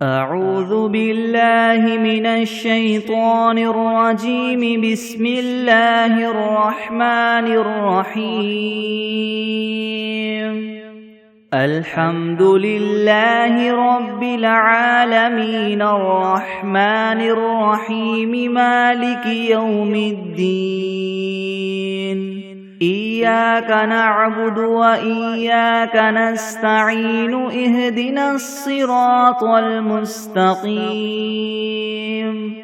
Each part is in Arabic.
أعوذ بالله من الشيطان الرجيم. بسم الله الرحمن الرحيم. الحمد لله رب العالمين الرحمن الرحيم مالك يوم الدين. إياك نعبد وإياك نستعين. اهدنا الصراط المستقيم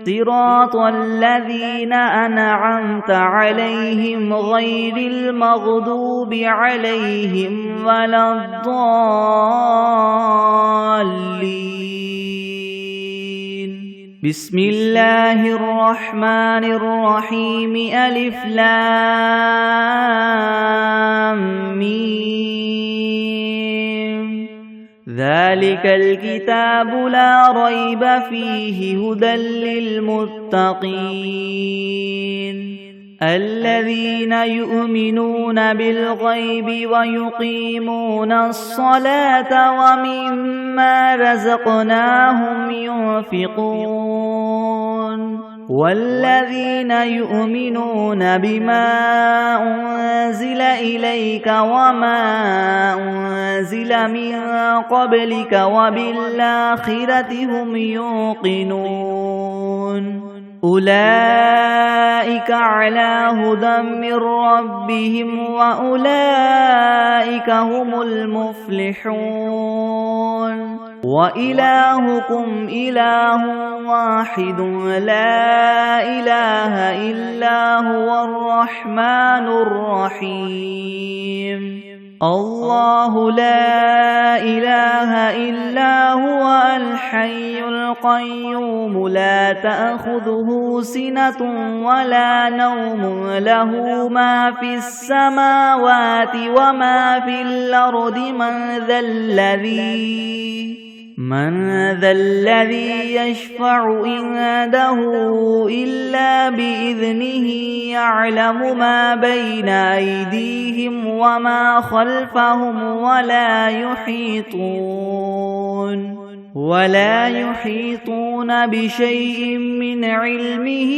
صراط الذين أنعمت عليهم غير المغضوب عليهم ولا الضالين. بسم الله الرحمن الرحيم. ألف لام ميم. ذلك الكتاب لا ريب فيه هدى للمتقين الذين يؤمنون بالغيب ويقيمون الصلاة ومما رزقناهم ينفقون والذين يؤمنون بما أنزل إليك وما أنزل من قبلك وبالآخرة هم يوقنون أولئك على هدى من ربهم وأولئك هم المفلحون. وإلهكم إله واحد لا إله إلا هو الرحمن الرحيم. الله لا إله إلا هو الحي القيوم لا تأخذه سنة ولا نوم له ما في السماوات وما في الأرض. من ذا الذي يشفع عنده إلا بإذنه. يعلم ما بين أيديهم وما خلفهم ولا يحيطون بشيء من علمه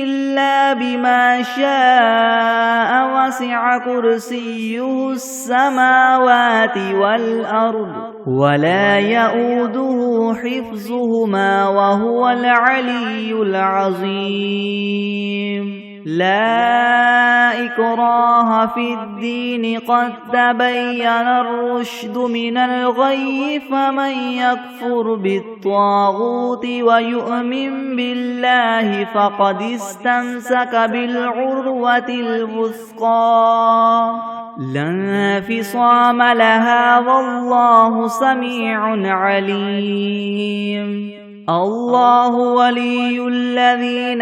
إلا بما شاء. وسع كرسيه السماوات والأرض ولا يؤوده حفظهما وهو العلي العظيم. لا إكراه في الدين قد تبين الرشد من الغي. فمن يكفر بالطاغوت ويؤمن بالله فقد استمسك بالعروة الوثقى لا انفصام لها والله سميع عليم. الله ولي الذين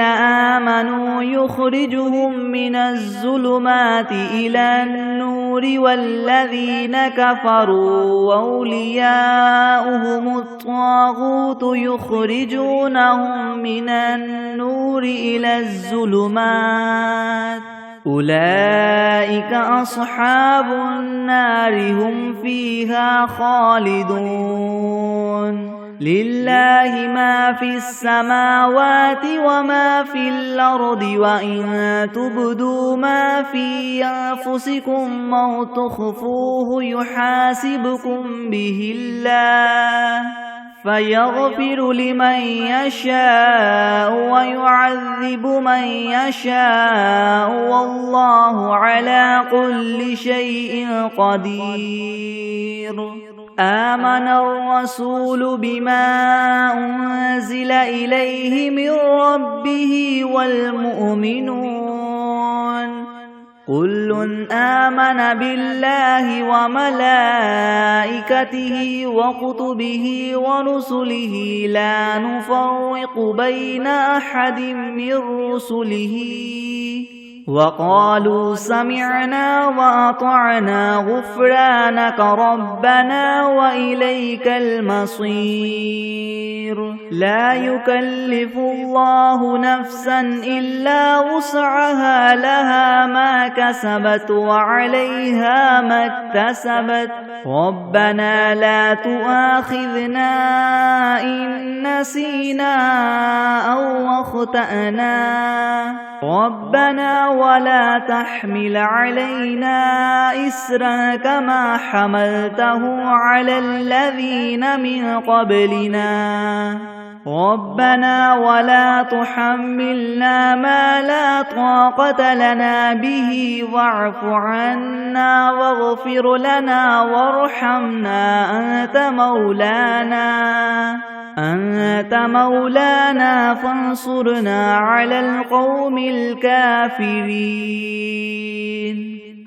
آمنوا يخرجهم من الظلمات إلى النور والذين كفروا أولياؤهم الطاغوت يخرجونهم من النور إلى الظلمات. أولئك أصحاب النار هم فيها خالدون. لله ما في السماوات وما في الأرض. وإن تبدوا ما في أنفسكم أو تخفوه يحاسبكم به الله فيغفر لمن يشاء ويعذب من يشاء والله على كل شيء قدير. آمن الرسول بما أنزل إليه من ربه والمؤمنون كل آمن بالله وملائكته وكتبه ورسله لا نفرق بين أحد من رسله وقالوا سمعنا وأطعنا غفرانك ربنا وإليك المصير. لا يكلف الله نفسا إلا وسعها لها ما كسبت وعليها ما اكتسبت. ربنا لا تؤاخذنا إن نسينا أو أخطأنا ربنا ولا تحمل علينا إسرا كما حملته على الذين من قبلنا ربنا ولا تحملنا ما لا طاقة لنا به واعف عنا واغفر لنا وارحمنا أنت مولانا فانصرنا على القوم الكافرين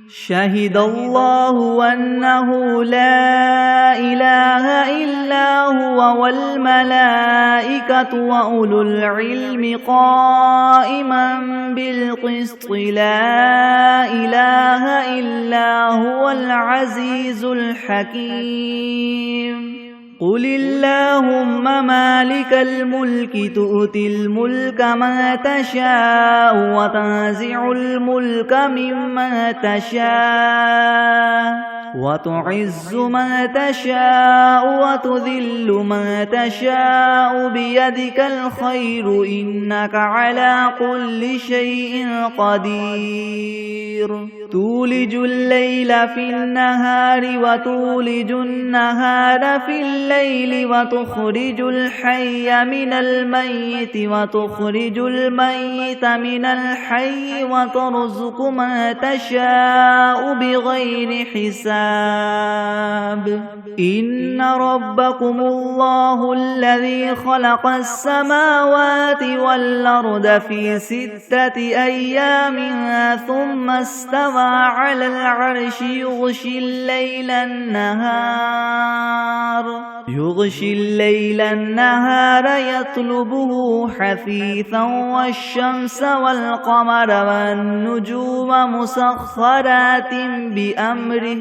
شهد الله أنه لا إله إلا هو والملائكة وأولو العلم قائما بالقسط لا إله إلا هو العزيز الحكيم قل اللهم مالك الملك تؤتي الملك من تشاء وتنزع الملك ممن تشاء وتعز من تشاء وتذل من تشاء بيدك الخير إنك على كل شيء قدير تولج الليل في النهار وتولج النهار في الليل وتخرج الحي من الميت وتخرج الميت من الحي وترزق من تشاء بغير حساب إن ربكم الله الذي خلق السماوات والأرض في 6 أيام ثم استوى على العرش يغشي الليل النهار يطلبه حثيثا والشمس والقمر والنجوم مسخرات بأمره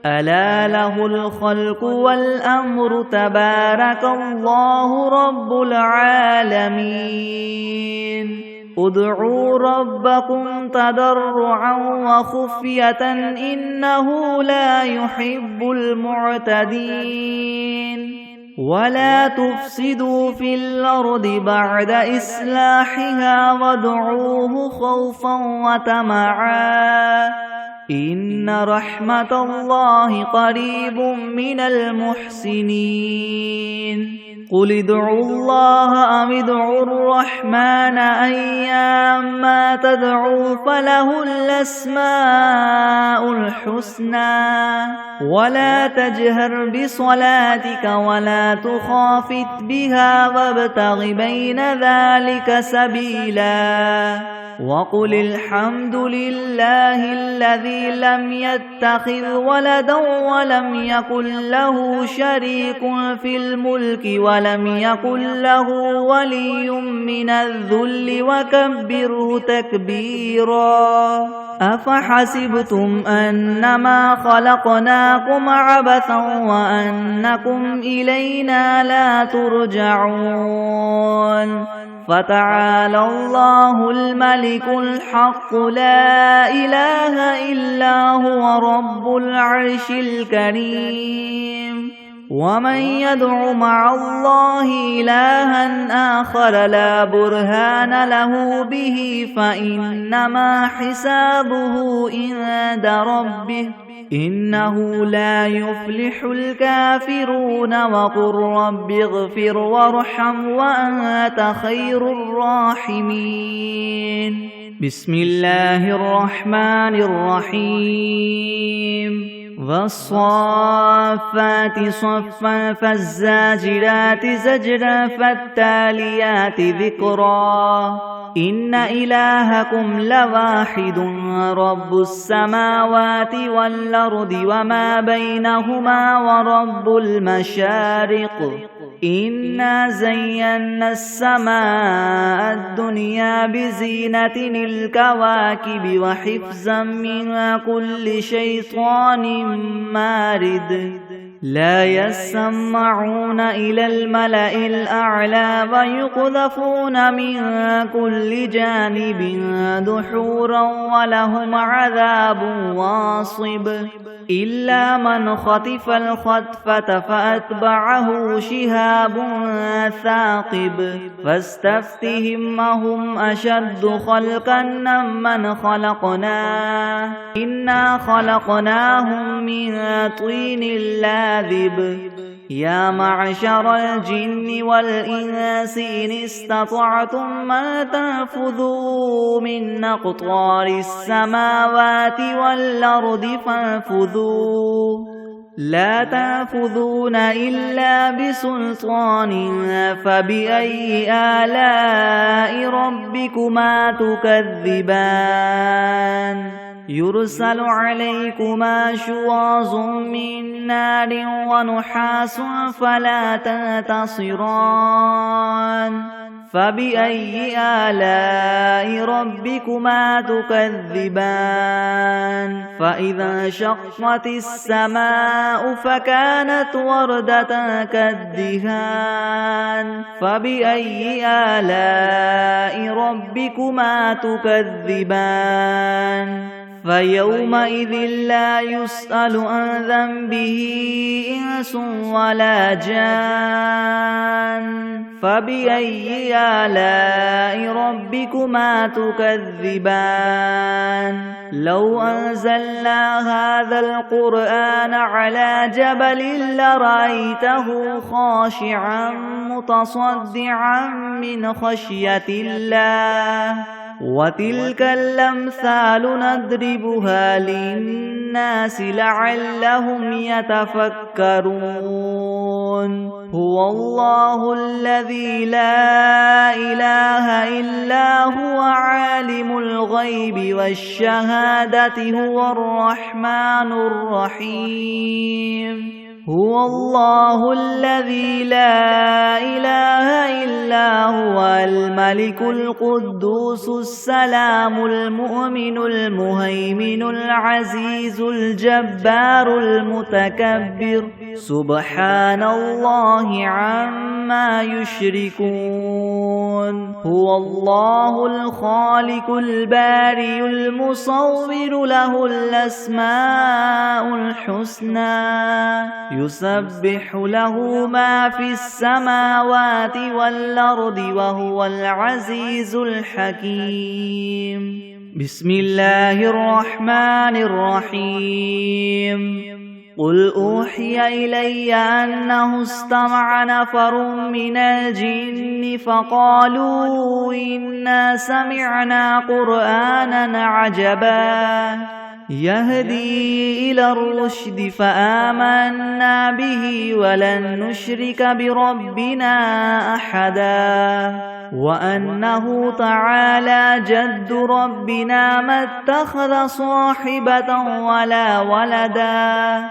ألا له الخلق والأمر تبارك الله رب العالمين ادعوا ربكم تضرعا وخفية إنه لا يحب المعتدين ولا تفسدوا في الأرض بعد إصلاحها وادعوه خوفا وطمعا إن رحمة الله قريب من المحسنين قل ادعوا الله أم ادعوا الرحمن أيما تدعوا فله الأسماء الحسنى ولا تجهر بصلاتك ولا تخافت بها وابتغ بين ذلك سبيلا وقل الحمد لله الذي لم يتخذ ولدا ولم يكن له شريك في الملك ولم يكن له ولي من الذل وكبره تكبيرا أفحسبتم أنما خلقناكم عبثا وأنكم إلينا لا ترجعون فتعالى الله الملك الحق لا إله إلا هو رب العرش الكريم ومن يدع مع الله إلها آخر لا برهان له به فإنما حسابه عند ربه إنه لا يفلح الكافرون وقل رب اغفر وارحم وأنت خير الراحمين بسم الله الرحمن الرحيم والصافات صفا فالزاجرات زجرا فالتاليات ذكرا إن إلهكم لواحد رب السماوات والأرض وما بينهما ورب المشارق إنا زينا السماء الدنيا بزينة الكواكب وحفظا من كل شيطان مارد لا يسمعون إلى الملأ الأعلى ويقذفون من كل جانب دحورا ولهم عذاب واصب إلا من خطف الخطفة فأتبعه شهاب ثاقب فاستفتهم أهم أشد خلقا ممن خلقنا إنا خلقناهم من طين لاذب يا معشر الجن والإنس إن استطعتم أن تنفذوا من أقطار السماوات والأرض فانفذوا لا تنفذون إلا بسلطان فبأي آلاء ربكما تكذبان يرسل عليكما شواظ من نار ونحاس فلا تنتصران فبأي آلاء ربكما تكذبان فإذا انشقت السماء فكانت وردة كالدهان فبأي آلاء ربكما تكذبان فيومئذ لا يسأل عن ذنبه إنس ولا جان فبأي آلاء ربكما تكذبان لو أنزلنا هذا القرآن على جبل لرأيته خاشعا متصدعا من خشية الله وتلك الأمثال نضربها للناس لعلهم يتفكرون هو الله الذي لا إله إلا هو عالم الغيب والشهادة هو الرحمن الرحيم هو الله الذي لا إله إلا هو الملك القدوس السلام المؤمن المهيمن العزيز الجبار المتكبر سبحان الله عما يشركون هو الله الخالق البارئ المصور له الأسماء الحسنى يسبح له ما في السماوات والأرض وهو العزيز الحكيم بسم الله الرحمن الرحيم قل أوحي إلي أنه استمع نفر من الجن فقالوا إنا سمعنا قرآنا عجبا يهدي إلى الرشد فآمنا به ولن نشرك بربنا أحدا وأنه تعالى جد ربنا ما اتخذ صاحبة ولا ولدا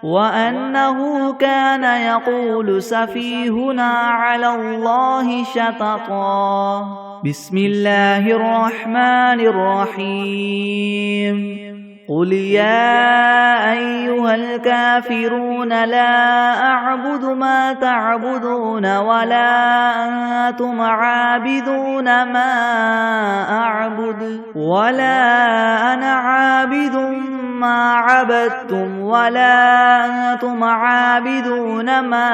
وأنه كان يقول سفيهنا على الله شططا بسم الله الرحمن الرحيم قل يا أيها الكافرون لا أعبد ما تعبدون ولا أنتم عابدون ما أعبد ولا أنا عابد ما عبدتم ولا أنتم عابدون ما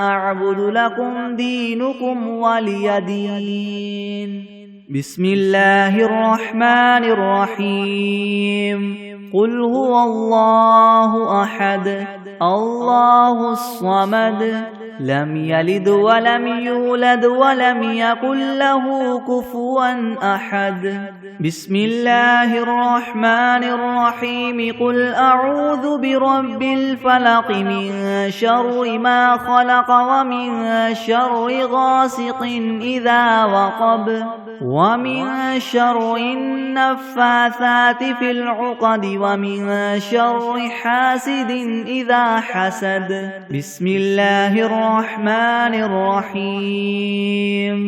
أعبد لكم دينكم ولي دين بسم الله الرحمن الرحيم قل هو الله أحد الله الصمد لم يلد ولم يولد ولم يكن له كفوا أحد بسم الله الرحمن الرحيم قل أعوذ برب الفلق من شر ما خلق ومن شر غاسق إذا وقب ومن شر النفاثات في العقد ومن شر حاسد إذا حسد بسم الله الرحمن الرحيم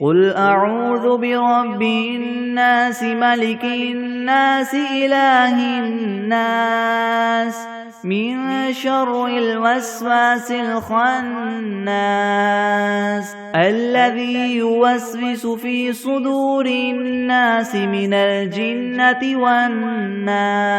قل أعوذ برب الناس ملك الناس إله الناس من شر الوسواس الخناس الذي يوسوس في صدور الناس من الجنة والناس.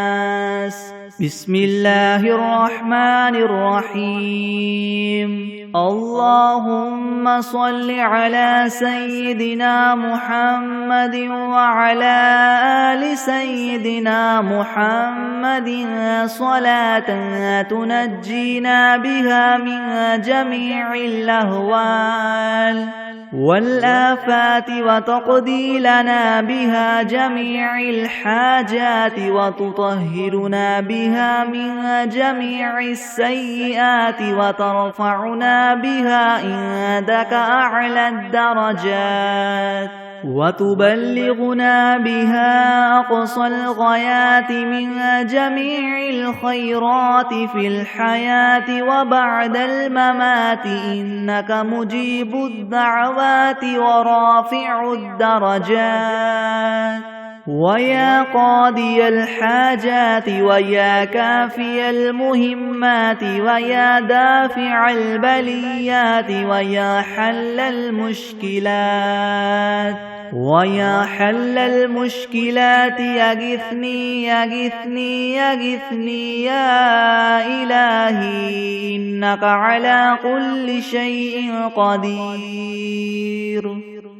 بسم الله الرحمن الرحيم. اللهم صل على سيدنا محمد وعلى آل سيدنا محمد صلاة تنجينا بها من جميع الأهوال والآفات وتقضي لنا بها جميع الحاجات وتطهرنا بها من جميع السيئات وترفعنا بها عندك أعلى الدرجات وتبلغنا بها أقصى الغايات من جميع الخيرات في الحياة وبعد الممات إنك مجيب الدعوات ورافع الدرجات ويا قاضي الحاجات ويا كافي المهمات ويا دافع البليات ويا حل المشكلات يغثني يا إلهي إنك على كل شيء قدير.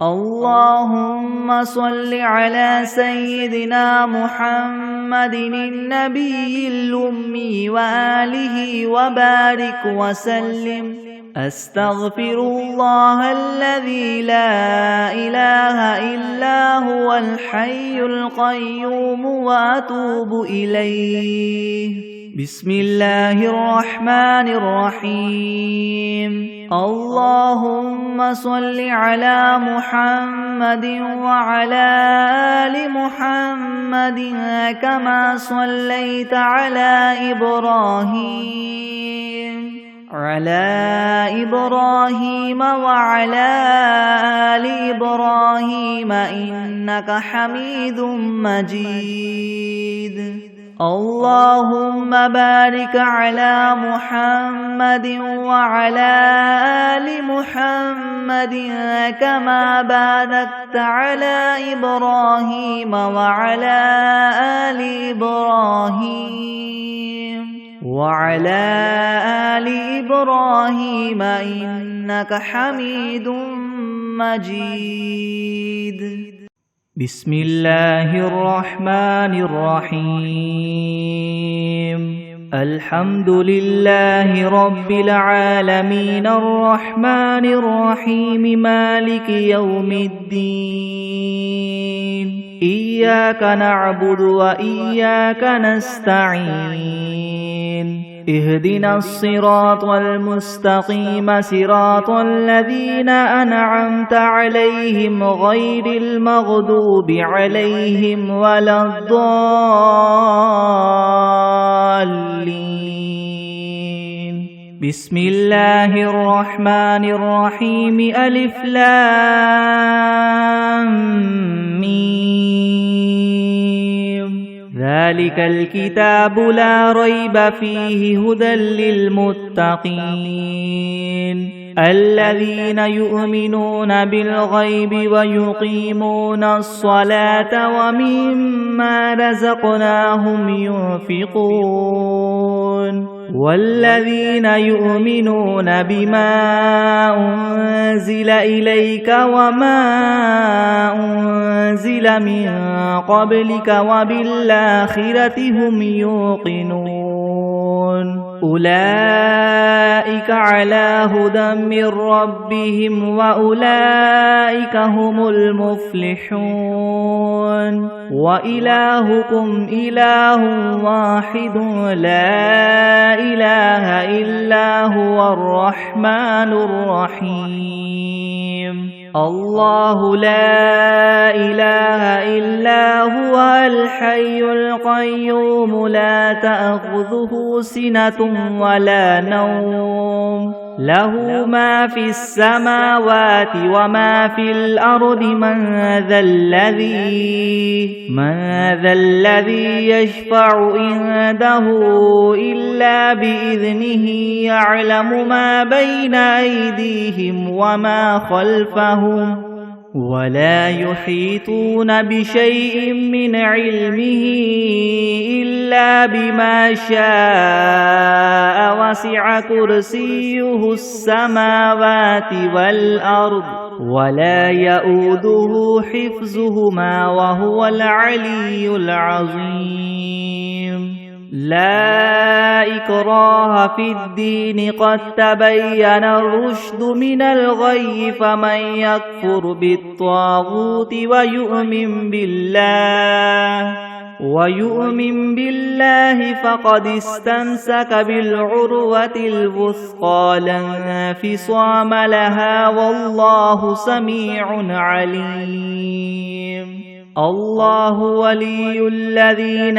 اللهم صل على سيدنا محمد النبي الأمي وآله وبارك وسلم. أستغفر الله الذي لا إله إلا هو الحي القيوم وأتوب إليه. بسم الله الرحمن الرحيم. اللهم صل على محمد وعلى آل محمد كما صليت على إبراهيم وعلى آل إبراهيم إنك حميد مجيد. اللهم بارك على محمد وعلى آل محمد كما باركت على إبراهيم وعلى آل إبراهيم إنك حميد مجيد. بسم الله الرحمن الرحيم. الحمد لله رب العالمين الرحمن الرحيم مالك يوم الدين. إياك نعبد وإياك نستعين. اهدنا الصراط المستقيم صراط الذين أنعمت عليهم غير المغضوب عليهم ولا الضالين. بسم الله الرحمن الرحيم. ألف لام ميم. ذلك الكتاب لا ريب فيه هدى للمتقين الذين يؤمنون بالغيب ويقيمون الصلاة ومما رزقناهم ينفقون والذين يؤمنون بما أنزل إليك وما أنزل من قبلك وبالآخرة هم يوقنون أولئك على هدى من ربهم وأولئك هم المفلحون وإلهكم إله واحد لا إله إلا هو الرحمن الرحيم. الله لا إله إلا هو الحي القيوم لا تأخذه سنة ولا نوم له ما في السماوات وما في الأرض من ذا الذي يشفع عنده إلا بإذنه يعلم ما بين أيديهم وما خلفهم ولا يحيطون بشيء من علمه إلا بما شاء وسع كرسيه السماوات والأرض ولا يؤوده حفظهما وهو العلي العظيم لا إكراه في الدين قد تبين الرشد من الغي فمن يكفر بالطاغوت ويؤمن بالله فقد استمسك بالعروة الوثقى لا انفصام لها والله سميع عليم الله ولي الذين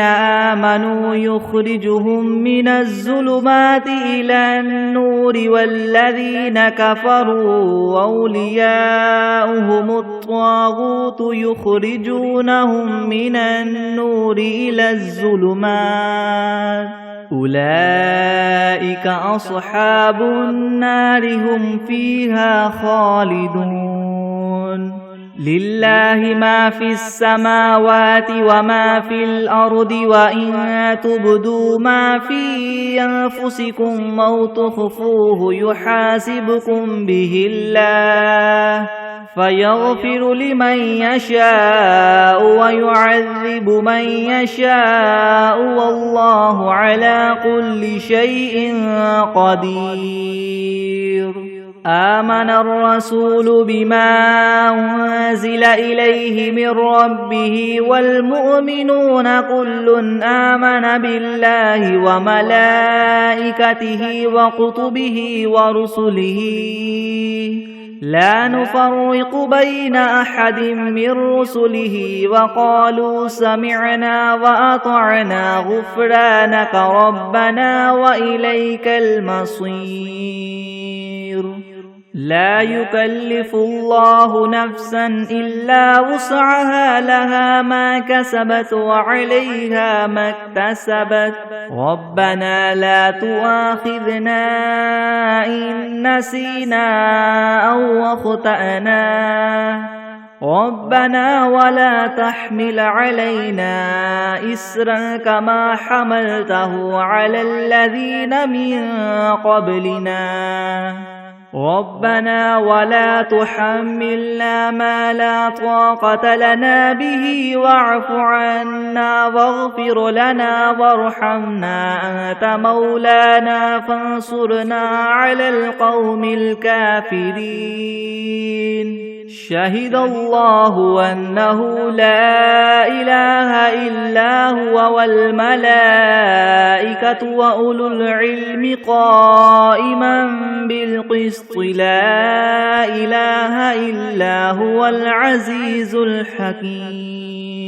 آمنوا يخرجهم من الظلمات إلى النور والذين كفروا أولياؤهم الطاغوت يخرجونهم من النور إلى الظلمات أولئك أصحاب النار هم فيها خالدون لله ما في السماوات وما في الأرض وإن تبدوا ما في أنفسكم أو تخفوه يحاسبكم به الله فيغفر لمن يشاء ويعذب من يشاء والله على كل شيء قدير آمن الرسول بما أنزل إليه من ربه والمؤمنون كل آمن بالله وملائكته وكتبه ورسله لا نفرق بين أحد من رسله وقالوا سمعنا وأطعنا غفرانك ربنا وإليك المصير لا يكلف الله نفسا إلا وسعها لها ما كسبت وعليها ما اكتسبت ربنا لا تؤاخذنا إن نسينا أو أخطأنا ربنا ولا تحمل علينا إسرا كما حملته على الذين من قبلنا ربنا ولا تحملنا ما لا طاقة لنا به واعف عنا واغفر لنا وارحمنا أنت مولانا فانصرنا على القوم الكافرين شهد الله أنه لا إله إلا هو والملائكة وأولو العلم قائما بالقسط لا إله إلا هو العزيز الحكيم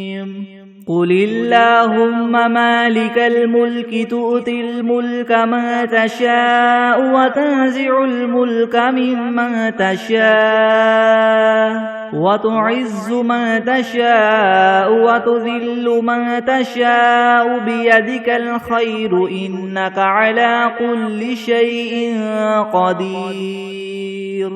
قل اللهم مالك الملك تؤتي الملك من تشاء وتنزع الملك ممن تشاء وتعز من تشاء وتذل من تشاء بيدك الخير إنك على كل شيء قدير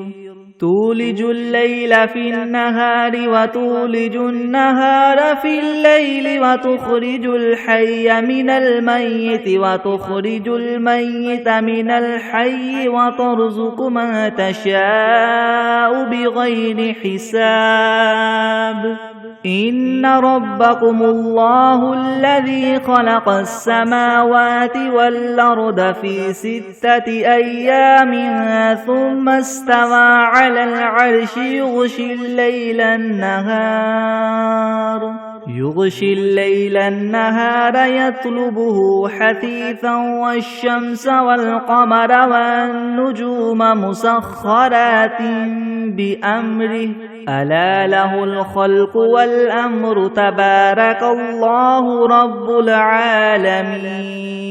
تولج الليل في النهار وتولج النهار في الليل وتخرج الحي من الميت وتخرج الميت من الحي وترزق من تشاء بغير حساب إن ربكم الله الذي خلق السماوات والأرض في 6 أيام ثم استوى على العرش يغشي الليل النهار يطلبه حثيثا والشمس والقمر والنجوم مسخرات بأمره ألا له الخلق والأمر تبارك الله رب العالمين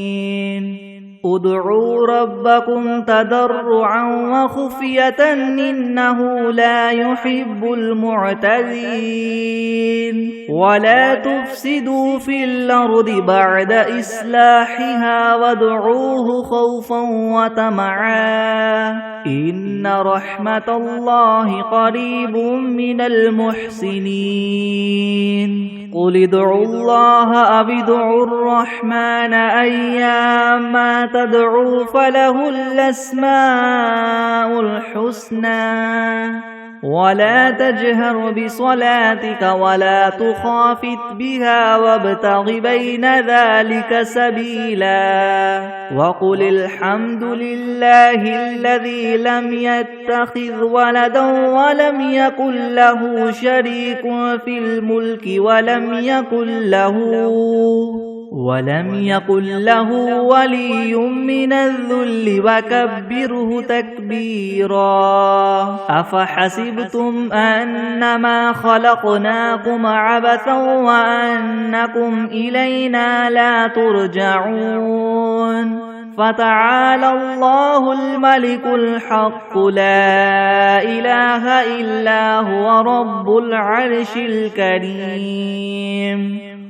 ادعوا ربكم تضرعا وخفية إنه لا يحب المعتدين ولا تفسدوا في الأرض بعد إصلاحها وادعوه خوفا وطمعا إن رحمة الله قريب من المحسنين قل ادعوا الله أو ادعوا الرحمن أيما تدعوا فله الأسماء الحسنى ولا تجهر بصلاتك ولا تخافت بها وابتغ بين ذلك سبيلا وقل الحمد لله الذي لم يتخذ ولدا ولم يكن له شريك في الملك ولم يكن له ولي من الذل وكبره تكبيرا أفحسبتم أنما خلقناكم عبثا وأنكم إلينا لا ترجعون فتعالى الله الملك الحق لا إله إلا هو رب العرش الكريم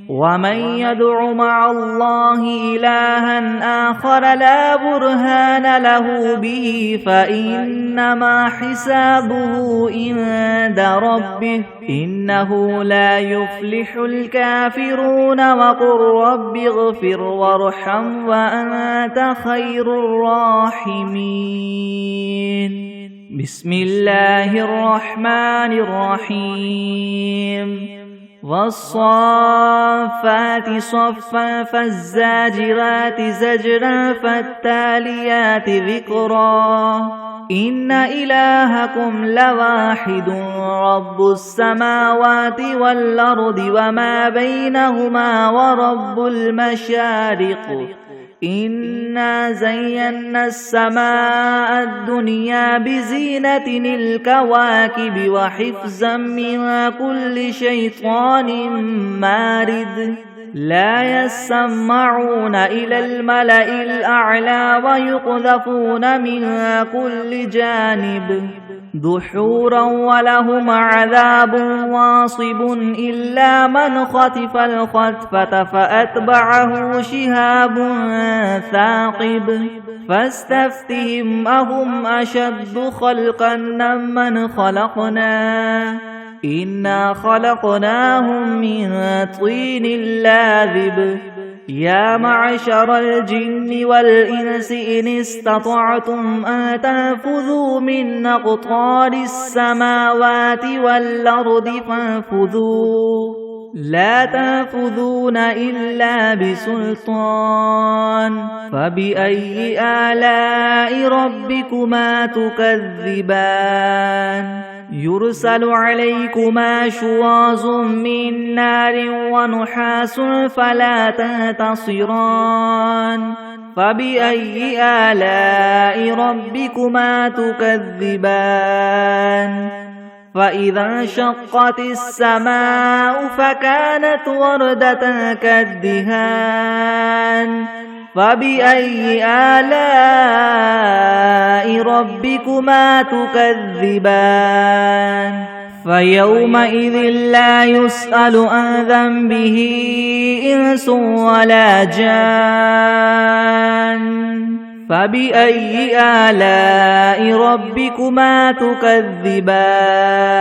ومن يدع مع الله إلها آخر لا برهان له به فإنما حسابه عند ربه إنه لا يفلح الكافرون وقل رب اغفر وارحم وأنت خير الراحمين بسم الله الرحمن الرحيم والصافات صفا فالزاجرات زجرا فالتاليات ذكرا إن إلهكم لواحد رب السماوات والأرض وما بينهما ورب المشارق إنا زينا السماء الدنيا بزينة الكواكب وحفظا من كل شيطان مارد لا يسمعون إلى الملأ الأعلى ويقذفون من كل جانب دحورا ولهم عذاب واصب إلا من خطف الخطفة فأتبعه شهاب ثاقب فاستفتهم أهم أشد خلقا ممن خلقنا إنا خلقناهم من طين لاذب يا معشر الجن والإنس إن استطعتم أن تنفذوا من أقطار السماوات والأرض فانفذوا لا تنفذون إلا بسلطان فبأي آلاء ربكما تكذبان يرسل عليكما شواظ من نار ونحاس فلا تنتصران فبأي آلاء ربكما تكذبان فإذا انشقت السماء فكانت وردة كالدهان فبأي آلاء ربكما تكذبان فيومئذ لا يسأل عن ذنبه إنس ولا جان فبأي آلاء ربكما تكذبان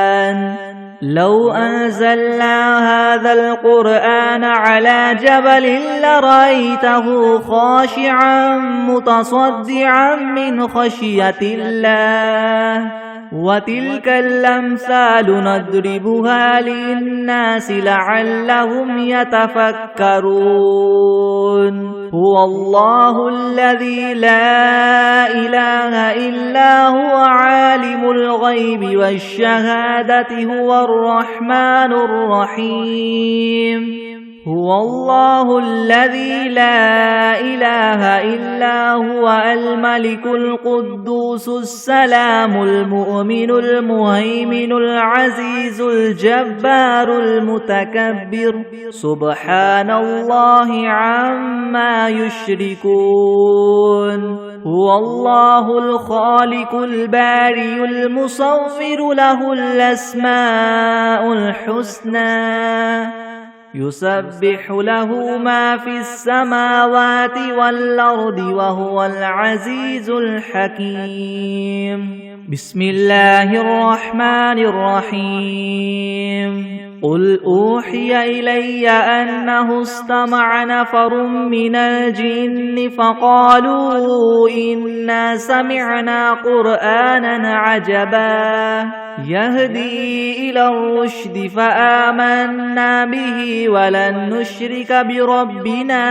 لو أنزلنا هذا القرآن على جبل لرأيته خاشعا متصدعا من خشية الله وتلك الأمثال نضربها للناس لعلهم يتفكرون هو الله الذي لا إله إلا هو عالم الغيب والشهادة هو الرحمن الرحيم هو الله الذي لا إله إلا هو الملك القدوس السلام المؤمن المهيمن العزيز الجبار المتكبر سبحان الله عما يشركون هو الله الخالق البارئ المصور له الأسماء الحسنى يسبح له ما في السماوات والأرض وهو العزيز الحكيم بسم الله الرحمن الرحيم قل أوحي إلي أنه استمع نفر من الجن فقالوا إنا سمعنا قرآنا عجبا يهدي إلى الرشد فآمنا به ولن نشرك بربنا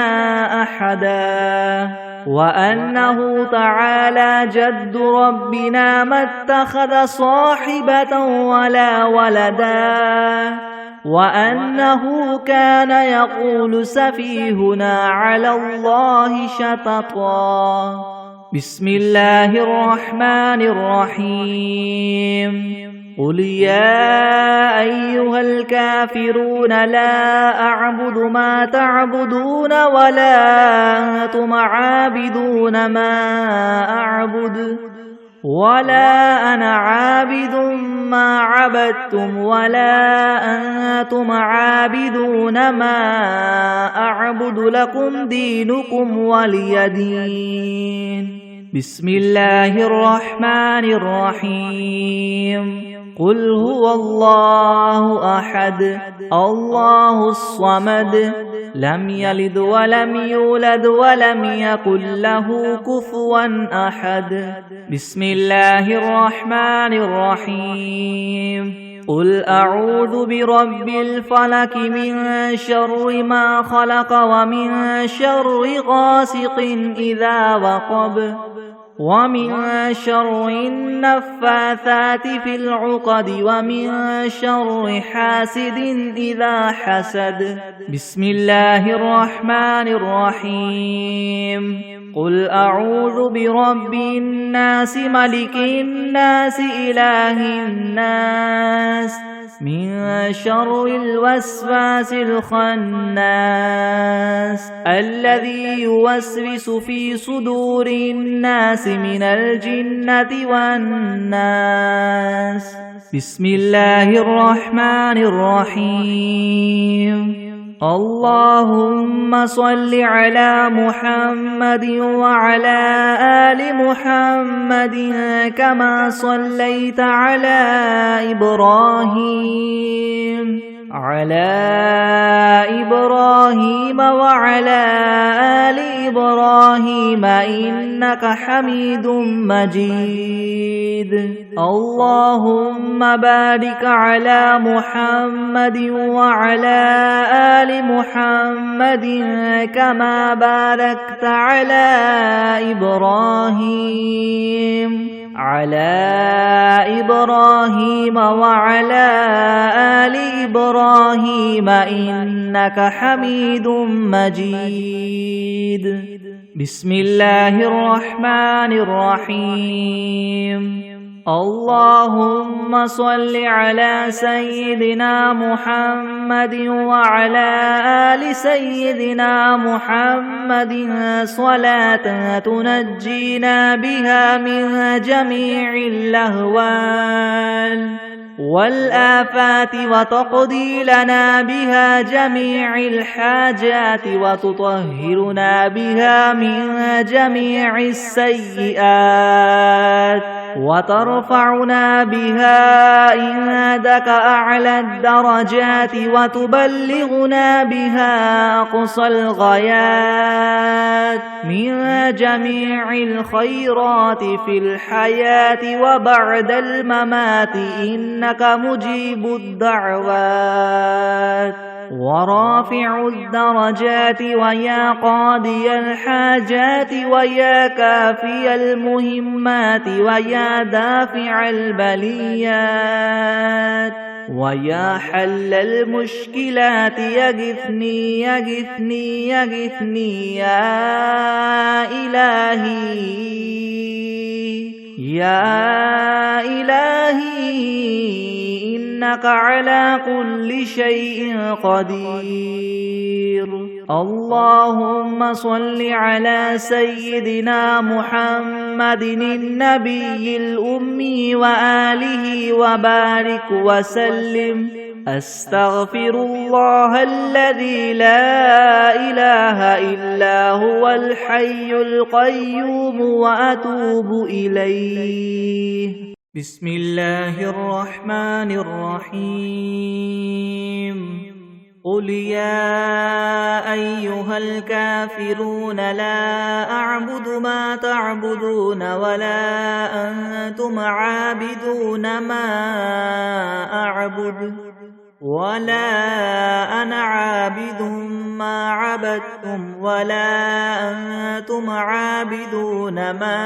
أحدا وأنه تعالى جد ربنا ما اتخذ صاحبة ولا ولدا وأنه كان يقول سفيهنا على الله شططا بسم الله الرحمن الرحيم قل يا أيها الكافرون لا أعبد ما تعبدون ولا أنتم عابدون ما أعبد ولا أنا عابد ما عبدتم ولا أنتم عابدون ما أعبد لكم دينكم ولي دين بسم الله الرحمن الرحيم قل هو الله أحد الله الصمد لم يلد ولم يولد ولم يكن له كفوا أحد بسم الله الرحمن الرحيم قل أعوذ برب الفلك من شر ما خلق ومن شر غاسق إذا وقب ومن شر النفاثات في العقد ومن شر حاسد إذا حسد بسم الله الرحمن الرحيم قل أعوذ برب الناس ملك الناس إله الناس من شر الوسواس الخناس الذي يوسوس في صدور الناس من الجنة والناس بسم الله الرحمن الرحيم اللهم صل على محمد وعلى آل محمد كما صليت على إبراهيم وعلى آل إبراهيم إنك حميد مجيد اللهم بارك على محمد وعلى آل محمد كما باركت على إبراهيم وعلى آل إبراهيم إنك حميد مجيد بسم الله الرحمن الرحيم اللهم صل على سيدنا محمد وعلى آل سيدنا محمد صلاة تنجينا بها من جميع الأهوال والآفات وتقضي لنا بها جميع الحاجات وتطهرنا بها من جميع السيئات وترفعنا بها عندك أعلى الدرجات وتبلغنا بها أقصى الغايات من جميع الخيرات في الحياة وبعد الممات إنك مجيب الدعوات ورافع الدرجات ويا قاضي الحاجات ويا كافي المهمات ويا دافع البليات ويا حل المشكلات يغثني يغثني يغثني يا إلهي يا إلهي إنك على كل شيء قدير. اللهم صل على سيدنا محمد النبي الأمي وآله وبارك وسلم. أستغفر الله الذي لا إله إلا هو الحي القيوم وأتوب إليه. بسم الله الرحمن الرحيم. قل يا أيها الكافرون لا أعبد ما تعبدون ولا أنتم عابدون ما أعبد ولا أنا عابد ما عبدتم ولا أنتم عابدون ما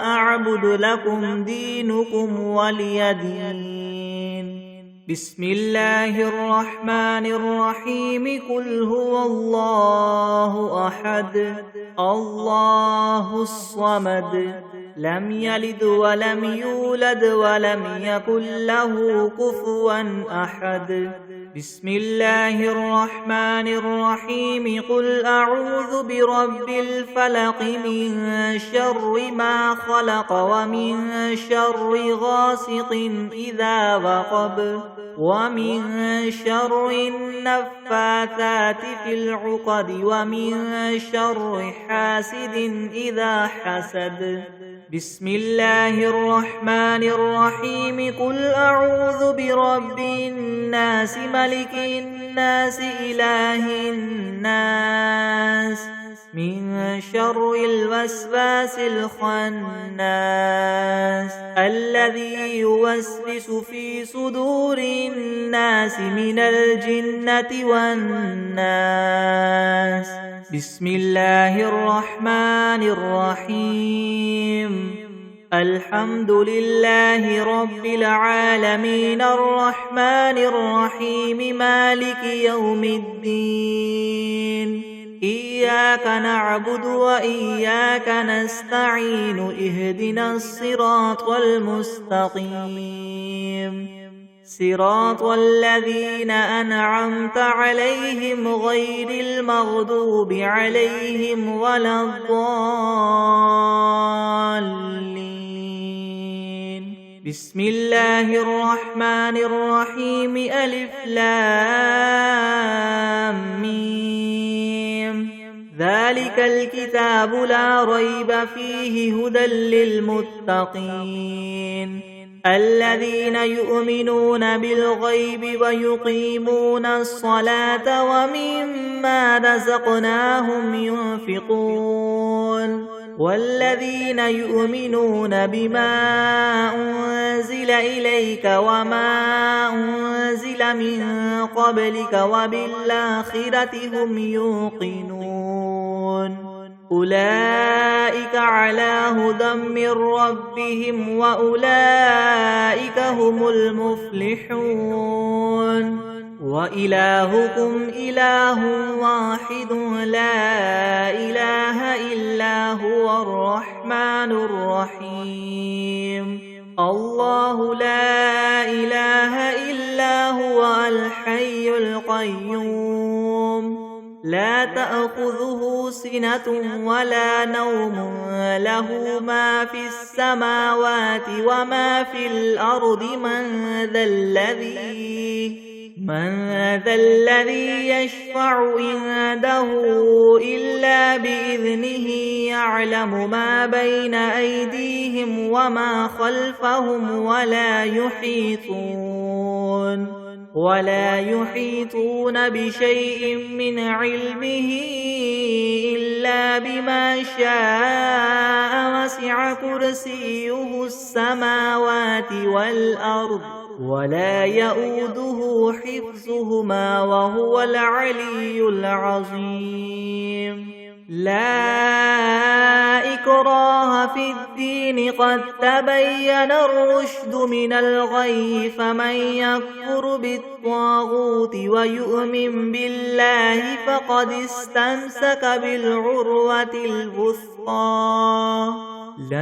أعبد لكم دينكم ولي دين. بسم الله الرحمن الرحيم. قل هو الله أحد الله الصمد لم يلد ولم يولد ولم يكن له كفوا أحد. بسم الله الرحمن الرحيم. قل أعوذ برب الفلق من شر ما خلق ومن شر غاسق إذا وقب ومن شر النفاثات في العقد ومن شر حاسد إذا حسد. بسم الله الرحمن الرحيم. قل أعوذ برب الناس ملك الناس إله الناس من شر الوسواس الخناس الذي يوسوس في صدور الناس من الجنة والناس. بسم الله الرحمن الرحيم. الحمد لله رب العالمين الرحمن الرحيم مالك يوم الدين. إياك نعبد وإياك نستعين اهدنا الصراط المستقيم صراط الذين أنعمت عليهم غير المغضوب عليهم ولا الضالين. بسم الله الرحمن الرحيم. ألف لام ميم. ذلك الكتاب لا ريب فيه هدى للمتقين الذين يؤمنون بالغيب ويقيمون الصلاة ومما رزقناهم ينفقون والذين يؤمنون بما أنزل إليك وما أنزل من قبلك وبالآخرة هم يوقنون. أولئك على هدى من ربهم وأولئك هم المفلحون. وإلهكم إله واحد لا إله إلا هو الرحمن الرحيم. الله لا إله إلا هو الحي القيوم لا تأخذه سنة ولا نوم له ما في السماوات وما في الأرض. من ذا الذي يشفع عنده إلا بإذنه يعلم ما بين أيديهم وما خلفهم ولا يحيطون بشيء من علمه إلا بما شاء. وسع كرسيه السماوات والأرض ولا يؤوده حفظهما وهو العلي العظيم. لا إكراه في الدين قد تبين الرشد من الغي فمن يكفر بالطاغوت ويؤمن بالله فقد استمسك بالعروة الوثقى لا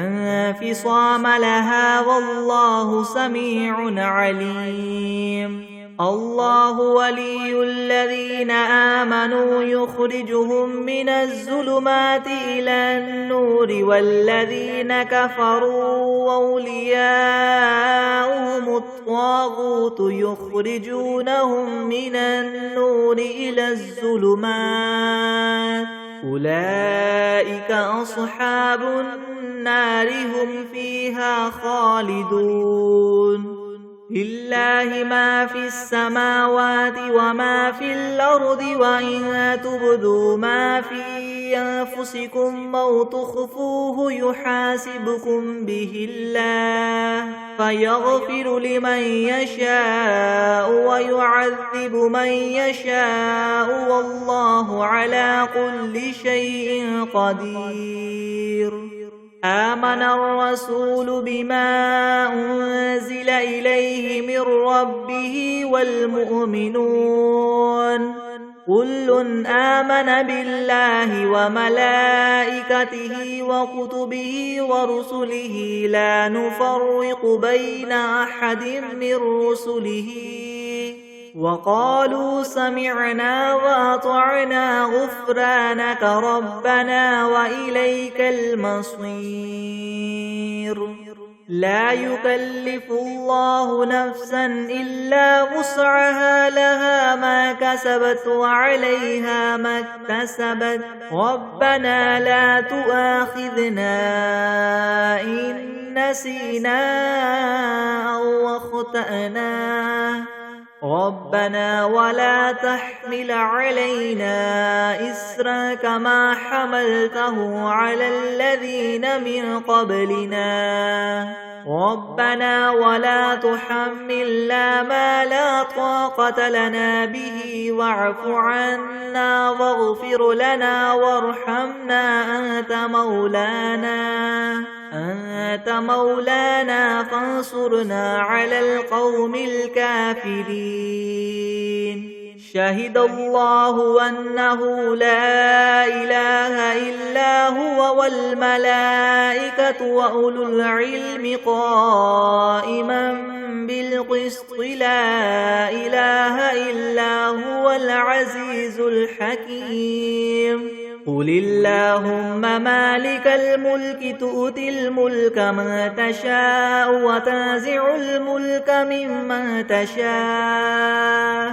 انفصام لها والله سميع عليم الله ولي الذين آمنوا يخرجهم من الظلمات إلى النور والذين كفروا أولياؤهم الطاغوت يخرجونهم من النور إلى الظلمات أولئك أصحاب النار هم فيها خالدون لله ما في السماوات وما في الأرض وإن تبدوا ما في أنفسكم أو تخفوه يحاسبكم به الله فيغفر لمن يشاء ويعذب من يشاء والله على كل شيء قدير آمن الرسول بما أنزل إليه من ربه والمؤمنون كل آمن بالله وملائكته وكتبه ورسله لا نفرق بين أحد من رسله وقالوا سمعنا وأطعنا غفرانك ربنا وإليك المصير لا يكلف الله نفسا إلا وسعها لها ما كسبت وعليها ما اكتسبت ربنا لا تؤاخذنا إن نسينا أو أخطأنا ربنا ولا تحمل علينا إسرا كما حملته على الذين من قبلنا ربنا ولا تحملنا ما لا طاقة لنا به واعف عنا واغفر لنا وارحمنا أنت مولانا فانصرنا على القوم الكافرين شهد الله أنه لا إله إلا هو والملائكة وأولو العلم قائما بالقسط لا إله إلا هو العزيز الحكيم قل اللهم مالك الملك تؤتي الملك من تشاء وتنزع الملك ممن تشاء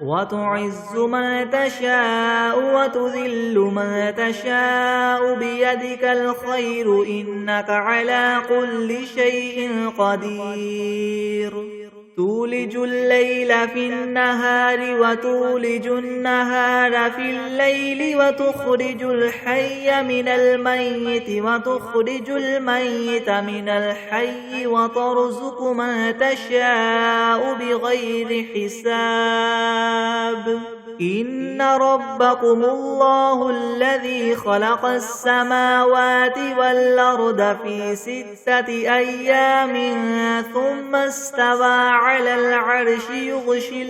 وتعز من تشاء وتذل من تشاء بيدك الخير إنك على كل شيء قدير تولج الليل في النهار وتولج النهار في الليل وتخرج الحي من الميت وتخرج الميت من الحي وترزق من تشاء بغير حساب إن ربكم الله الذي خلق السماوات والأرض في 6 أيام ثم استوى على العرش يغشي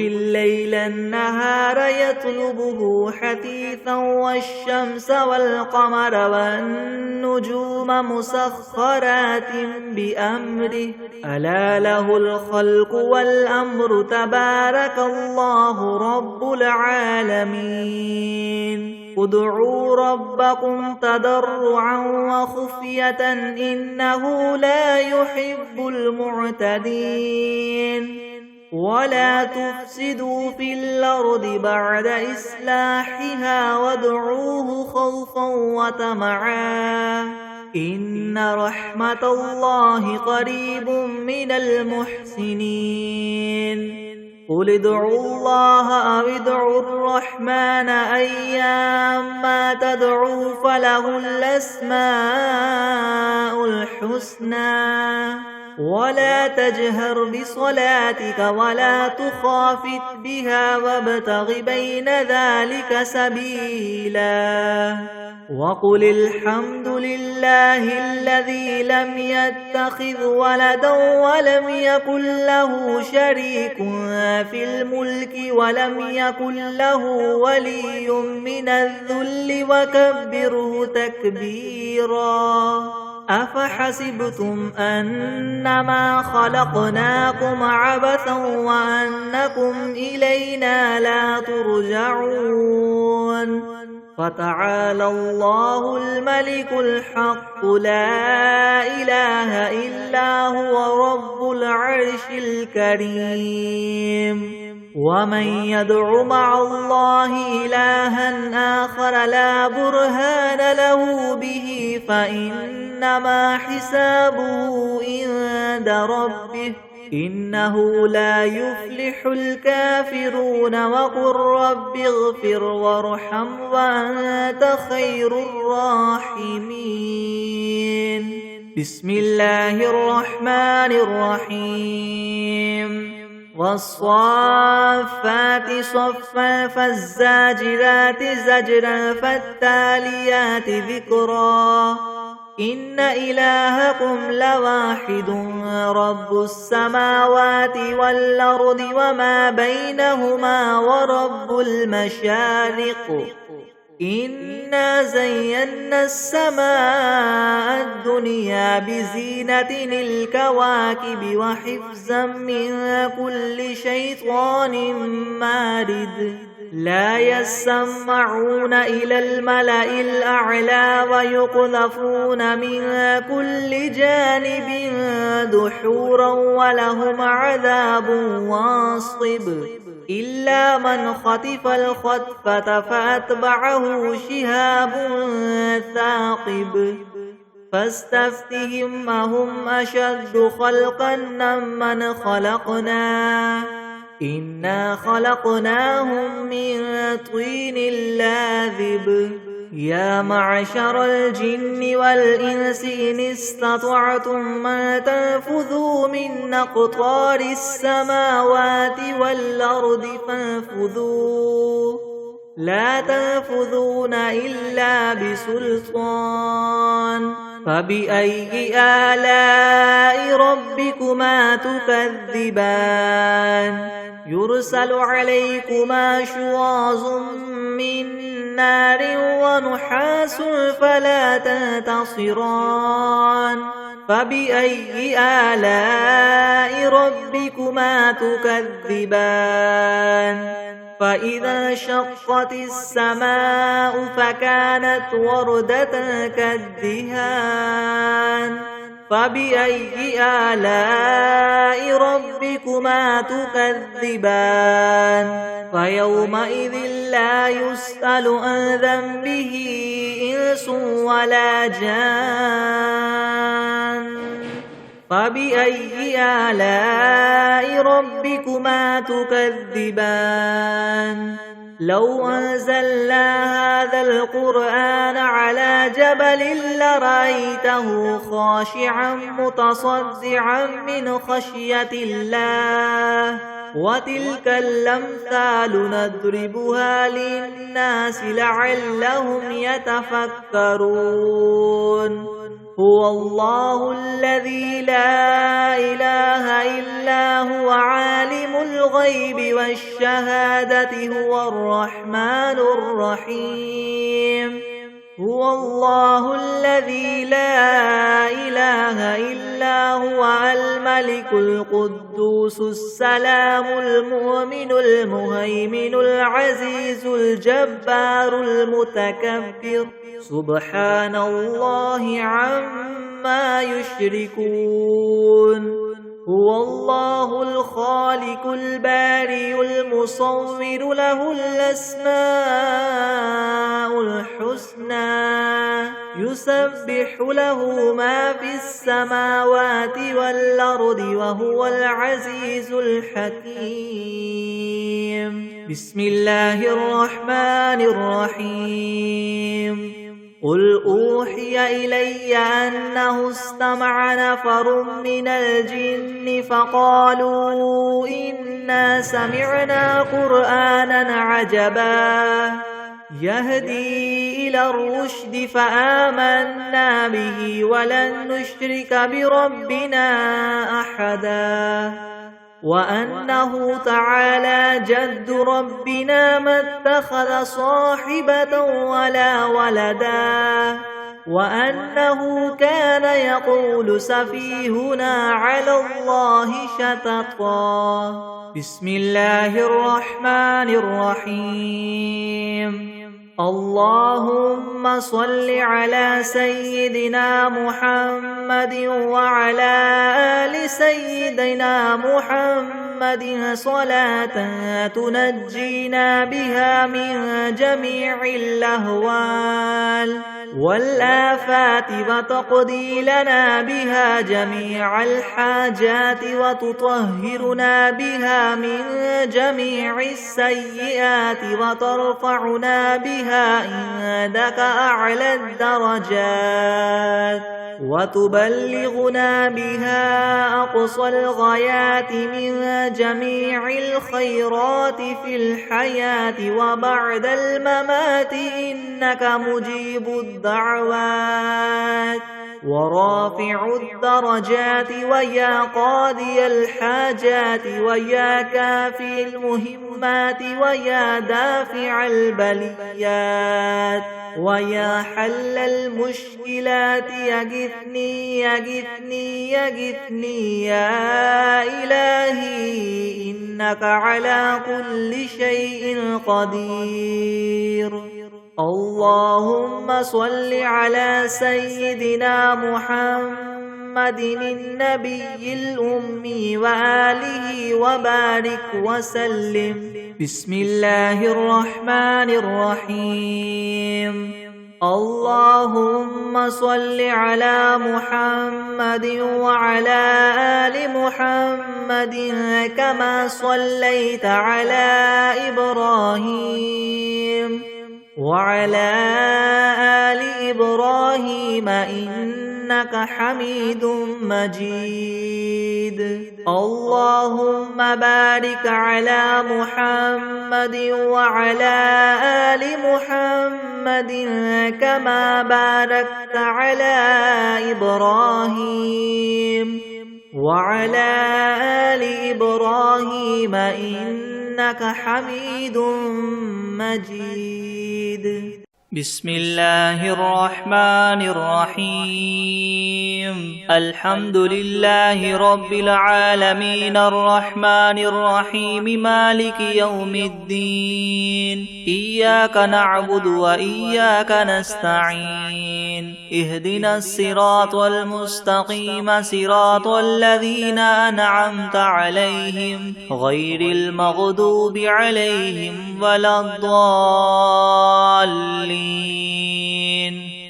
الليل النهار يطلبه حثيثا والشمس والقمر والنجوم مسخرات بأمره ألا له الخلق والأمر تبارك الله رب العالمين ادعوا ربكم تضرعا وخفية إنه لا يحب المعتدين ولا تفسدوا في الأرض بعد إصلاحها وادعوه خوفا وطمعا إن رحمة الله قريب من المحسنين قل ادعوا الله أو ادعوا الرحمن أيما تدعوا فله الأسماء الحسنى ولا تجهر بصلاتك ولا تخافت بها وابتغ بين ذلك سبيلا وقل الحمد لله الذي لم يتخذ ولدا ولم يكن له شريك في الملك ولم يكن له ولي من الذل وكبره تكبيرا أفحسبتم أنما خلقناكم عبثا وأنكم إلينا لا ترجعون فتعالى الله الملك الحق لا إله إلا هو رب العرش الكريم ومن يدع مع الله إلها آخر لا برهان له به فإنما حسابه عند ربه إنه لا يفلح الكافرون وقل رب اغفر وارحم وأنت خير الراحمين بسم الله الرحمن الرحيم والصافات صفا فالزاجرات زجرا فالتاليات ذكرا إن إلهكم لواحد رب السماوات والأرض وما بينهما ورب المشارق إنا زينا السماء الدنيا بزينة الكواكب وحفظا من كل شيطان مارد لا يسمعون إلى الملأ الأعلى ويقذفون من كل جانب دحورا ولهم عذاب واصب إلا من خطف الخطفة فأتبعه شهاب ثاقب فاستفتهم أهم أشد خلقا ممن خلقنا إنا خلقناهم من طين لاذب يا معشر الجن والإنس إن استطعتم أن تنفذوا من أقطار السماوات والأرض فانفذوا لا تنفذون إلا بسلطان فبأي آلاء ربكما تكذبان يرسل عليكما شواظ من نار ونحاس فلا تنتصران فبأي آلاء ربكما تكذبان فإذا انشقت السماء فكانت وردة كالدهان فبأي آلاء ربكما تكذبان فيومئذ لا يسأل عن ذنبه إنس ولا جان فبأي آلاء ربكما تكذبان لو أنزلنا هذا القرآن على جبل لرأيته خاشعا متصدعا من خشية الله وتلك الأمثال نضربها للناس لعلهم يتفكرون هو الله الذي لا إله إلا هو عالم الغيب والشهادة هو الرحمن الرحيم هو الله الذي لا إله إلا هو الملك القدوس السلام المؤمن المهيمن العزيز الجبار المتكبر سبحان الله عما يشركون هو الله الخالق البارئ المصور له الأسماء الحسنى يسبح له ما في السماوات والأرض وهو العزيز الحكيم بسم الله الرحمن الرحيم قل أوحي إلي أنه استمع نفر من الجن فقالوا إنا سمعنا قرآنا عجبا يهدي إلى الرشد فآمنا به ولن نشرك بربنا أحدا وأنه تعالى جد ربنا ما اتخذ صاحبة ولا ولدا وأنه كان يقول سفيهنا على الله شططا بسم الله الرحمن الرحيم اللهم صل على سيدنا محمد وعلى آل سيدنا محمد صلاة تنجينا بها من جميع الأهوال والآفات وتقضي لنا بها جميع الحاجات وتطهرنا بها من جميع السيئات وترفعنا بها عندك أعلى الدرجات وتبلغنا بها أقصى الغايات من جميع الخيرات في الحياة وبعد الممات إنك مجيب الدعوات ورافع الدرجات ويا قاضي الحاجات ويا كافي المهمات ويا دافع البليات ويا حل المشكلات يغثني يغثني يغثني يا إلهي إنك على كل شيء قدير اللهم صل على سيدنا محمد النبي الأمي وآله وبارك وسلم بسم الله الرحمن الرحيم اللهم صل على محمد وعلى آل محمد كما صليت على إبراهيم وعلى آل إبراهيم إنك حميد مجيد اللهم بارك على محمد وعلى آل محمد كما باركت على إبراهيم وعلى آل إبراهيم إنك حميد مجيد بسم الله الرحمن الرحيم الحمد لله رب العالمين الرحمن الرحيم مالك يوم الدين إياك نعبد وإياك نستعين اهدنا الصراط المستقيم صراط الذين أنعمت عليهم غير المغضوب عليهم ولا الضالين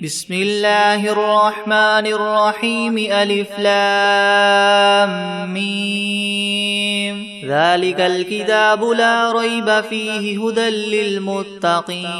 بسم الله الرحمن الرحيم ألف لام ميم ذلك الكتاب لا ريب فيه هدى للمتقين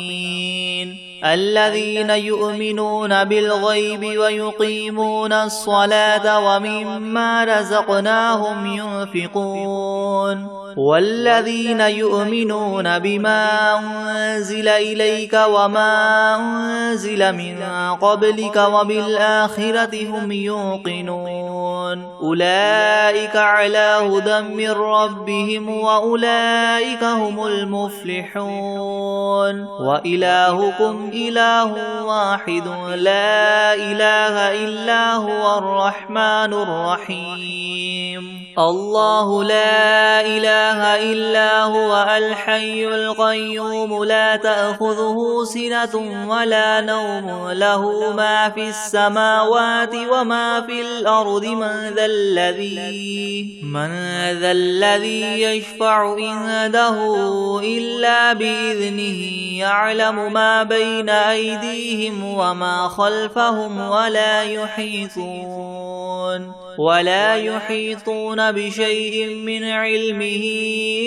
الذين يؤمنون بالغيب ويقيمون الصلاة ومما رزقناهم ينفقون والذين يؤمنون بما أنزل إليك وما أنزل من قبلك وبالآخرة هم يوقنون أولئك على هدى من ربهم وأولئك هم المفلحون وإلهكم إله واحد لا إله إلا هو الرحمن الرحيم الله لا إله إلا هو الحي القيوم لا تأخذه سنة ولا نوم له ما في السماوات وما في الأرض من ذا الذي يشفع عنده إلا بإذنه يعلم ما بين أيديهم وما خلفهم ولا يحيطون ولا يحيطون بشيء من علمه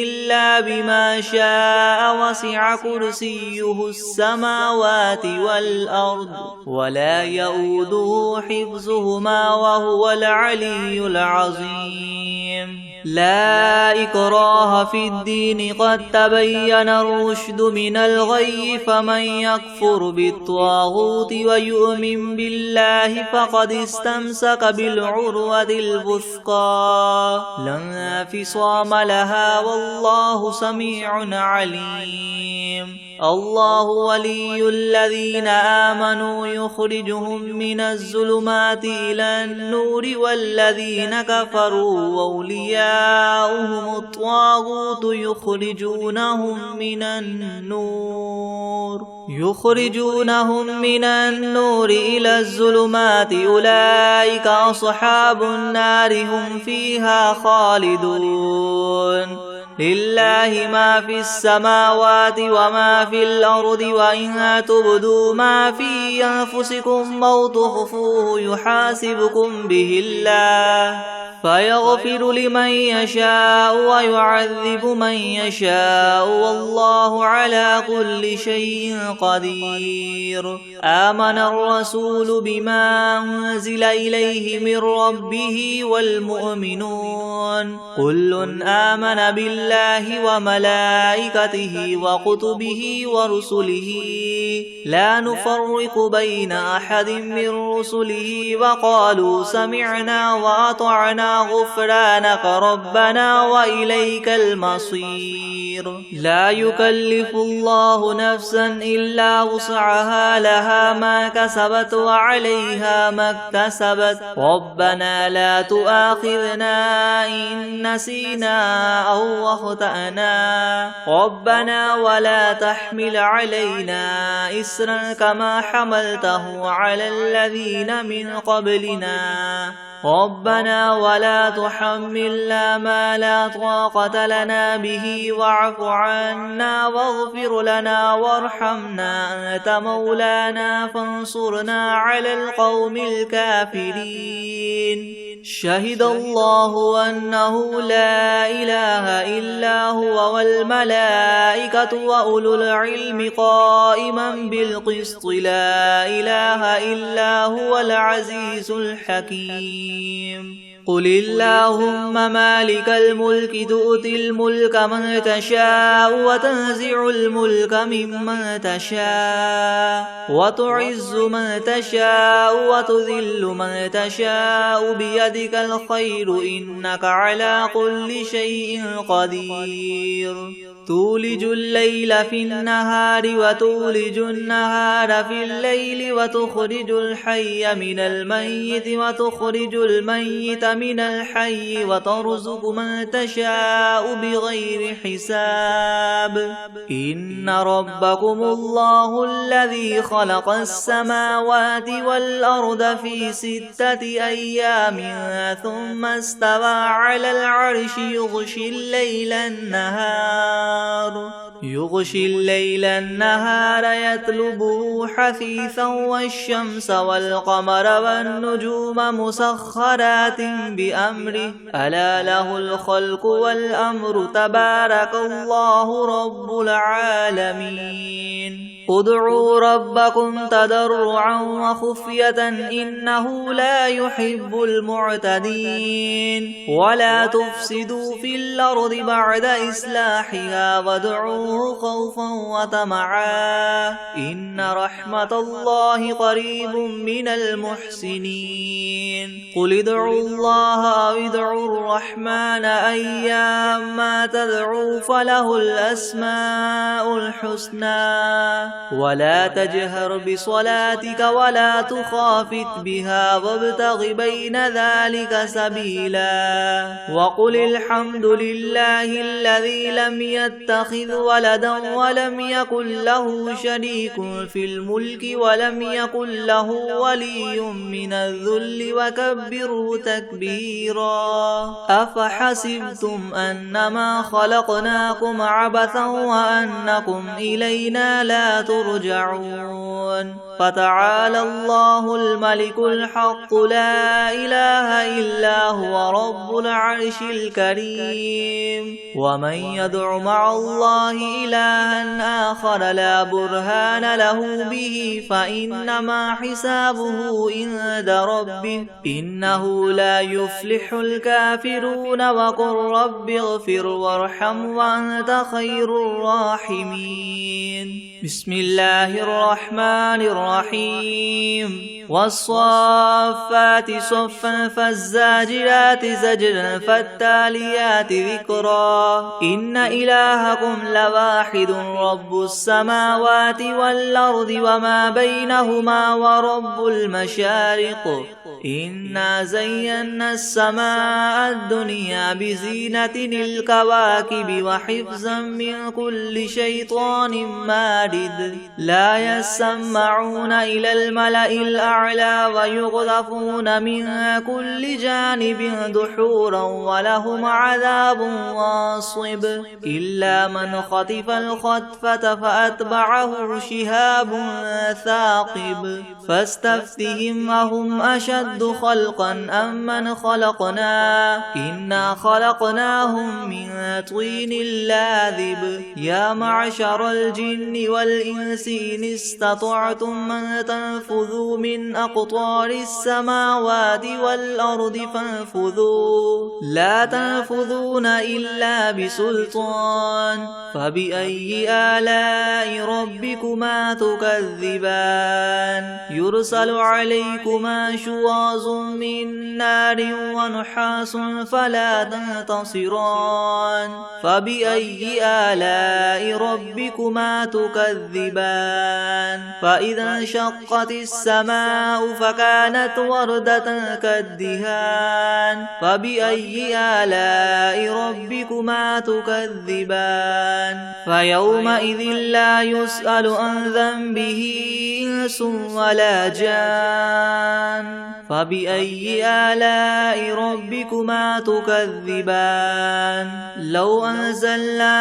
إلا بما شاء وسع كرسيه السماوات والأرض ولا يؤوده حفظهما وهو العلي العظيم لا إكراه في الدين قد تبين الرشد من الغي فمن يكفر بالطاغوت ويؤمن بالله فقد استمسك بالعروة الوثقى لا انفصام لها والله سميع عليم الله ولي الذين آمنوا يخرجهم من الظلمات إلى النور والذين كفروا أولياؤهم الطاغوت يخرجونهم من النور إلى الظلمات أولئك أصحاب النار هم فيها خالدون لله ما في السماوات وما في الأرض وإن تبدوا ما في أنفسكم أو تخفوه يحاسبكم به الله فيغفر لمن يشاء ويعذب من يشاء والله على كل شيء قدير آمن الرسول بما أنزل إليه من ربه والمؤمنون كل آمن بالله وملائكته وكتبه ورسله لا نفرق بين أحد من رسله وقالوا سمعنا وأطعنا غفرانك ربنا وإليك المصير لا يكلف الله نفسا إلا وسعها لها ما كسبت وعليها ما اكتسبت ربنا لا تؤاخذنا إن نسينا أو أخطأنا ربنا ولا تحمل علينا إسرا كما حملته على الذين من قبلنا ربنا ولا تحملنا ما لا طاقة لنا به واعف عنا واغفر لنا وارحمنا أنت مولانا فانصرنا على القوم الكافرين شهد الله أنه لا إله إلا هو والملائكة وأولو العلم قائما بالقسط لا إله إلا هو العزيز الحكيم قل اللهم مالك الملك تؤتي الملك من تشاء وتنزع الملك ممن تشاء وتعز من تشاء وتذل من تشاء بيدك الخير إنك على كل شيء قدير تولج الليل في النهار وتولج النهار في الليل وتخرج الحي من الميت وتخرج الميت من الحي وترزق من تشاء بغير حساب إن ربكم الله الذي خلق السماوات والأرض في 6 أيام ثم استوى على العرش يغشي الليل النهار يطلبه حثيثا والشمس والقمر والنجوم مسخرات بأمره ألا له الخلق والأمر تبارك الله رب العالمين ادعوا ربكم تضرعا وخفية إنه لا يحب المعتدين ولا تفسدوا في الأرض بعد إصلاحها وادعوه خوفا وطمعا إن رحمة الله قريب من المحسنين قل ادعوا الله أو ادعوا الرحمن أيما تدعوا فله الأسماء الحسنى ولا تجهر بصلاتك ولا تخافت بها وابتغ بين ذلك سبيلا وقل الحمد لله الذي لم يتخذ ولدا ولم يكن له شريك في الملك ولم يكن له ولي من الذل وكبره تكبيرا أفحسبتم أنما خلقناكم عبثا وأنكم إلينا لا ترجعون فتعالى الله الملك الحق لا إله إلا هو رب العرش الكريم ومن يدع مع الله إلها آخر لا برهان له به فإنما حسابه عند ربه إنه لا يفلح الكافرون وقل رب اغفر وارحم وأنت خير الراحمين بسم الله الرحمن الرحيم والصافات صفا فالزاجرات زجرا فالتاليات ذكرا إن إلهكم لواحد رب السماوات والأرض وما بينهما ورب المشارق إنا زينا السماء الدنيا بزينة الكواكب وحفظا من كل شيطان مارد لا يسمعون إلى الملأ الأعلى ويقذفون من كل جانب دحورا ولهم عذاب واصب إلا من خطف الخطفة فأتبعه شهاب ثاقب فاستفتهم أهم أشد خلقا أم من خلقنا إنا خلقناهم من طين لاذب يا معشر الجن والإنس إن استطعتم من تنفذوا من أقطار السماوات والأرض فانفذوا لا تنفذون إلا بسلطان فبأي آلاء ربكما تكذبان يرسل عليكما شواظ من نار ونحاس فلا تنتصران فبأي آلاء ربكما تكذبان فإذا انشقت السماء فكانت وردة كالدهان فبأي آلاء ربكما تكذبان فيومئذ لا يسأل عن ذنبه إنس ولا جان فبأي آلاء ربكما تكذبان لو أنزلنا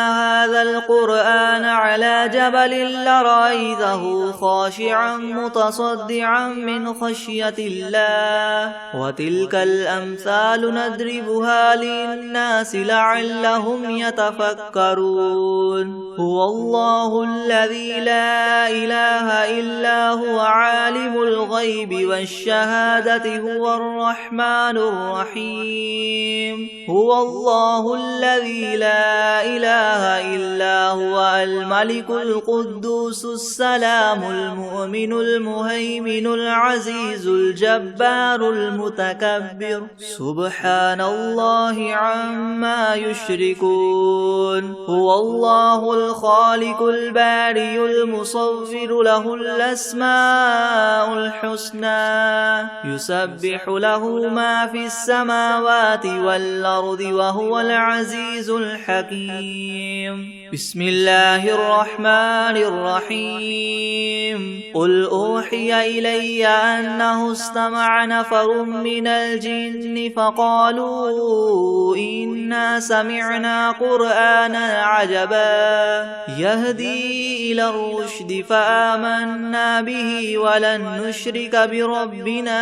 هذا القرآن على جبل لرأيته خاشعا متصدعا من خشية الله وتلك الأمثال نضربها للناس لعلهم يتفكرون هو الله الذي لا إله إلا هو عالم الغيب والشهادة هو الرحمن الرحيم هو الله الذي لا إله إلا هو الملك القدوس السلام المؤمن المهيمن العزيز الجبار المتكبر سبحان الله عما يشركون هو الله الخالق البارئ المصور له الأسماء الحسنى يسبح له ما في السماوات والأرض وهو العزيز الحكيم بسم الله الرحمن الرحيم قل أوحي إلي أنه استمع نفر من الجن فقالوا إنا سمعنا قرآنا عجبا يهدي إلى الرشد فآمنا به ولن نشرك بربنا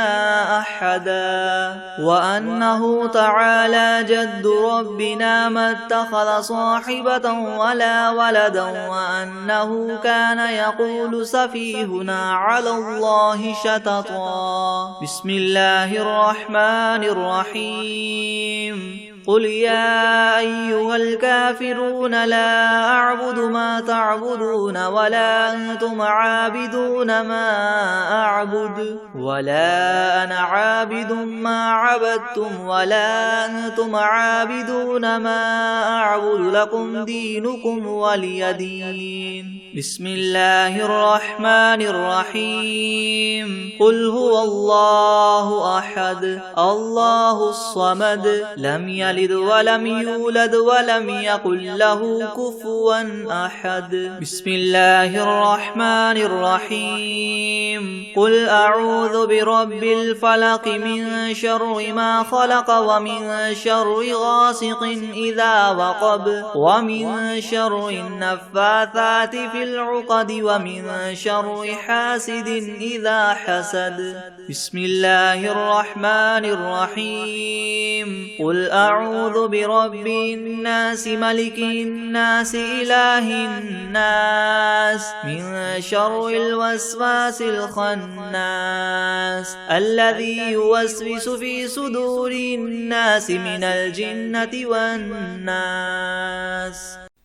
أحدا وأنه تعالى جد ربنا ما اتخذ صاحبة ولا ولدا وأنه كان يقول سفيهنا على الله شططا بسم الله الرحمن الرحيم قل يا أيها الكافرون لا أعبد ما تعبدون ولا أنتم عابدون ما أعبد ولا أنا عابد ما عبدتم ولا أنتم عابدون ما أعبد لكم دينكم ولي دين بسم الله الرحمن الرحيم قل هو الله أحد الله الصمد لم يلد يلد ولم يولد ولم يكن له كفوا أحد. بسم الله الرحمن الرحيم. قل أعوذ برب الفلق من شر ما خلق ومن شر غاسق إذا وقب ومن شر النفاثات في العقد ومن شر حاسد إذا حسد. بسم الله الرحمن الرحيم. قل أعوذ برب الناس ملك الناس إله الناس من شر الوسواس الخناس الذي يوسوس في صدور الناس من الجنة والناس.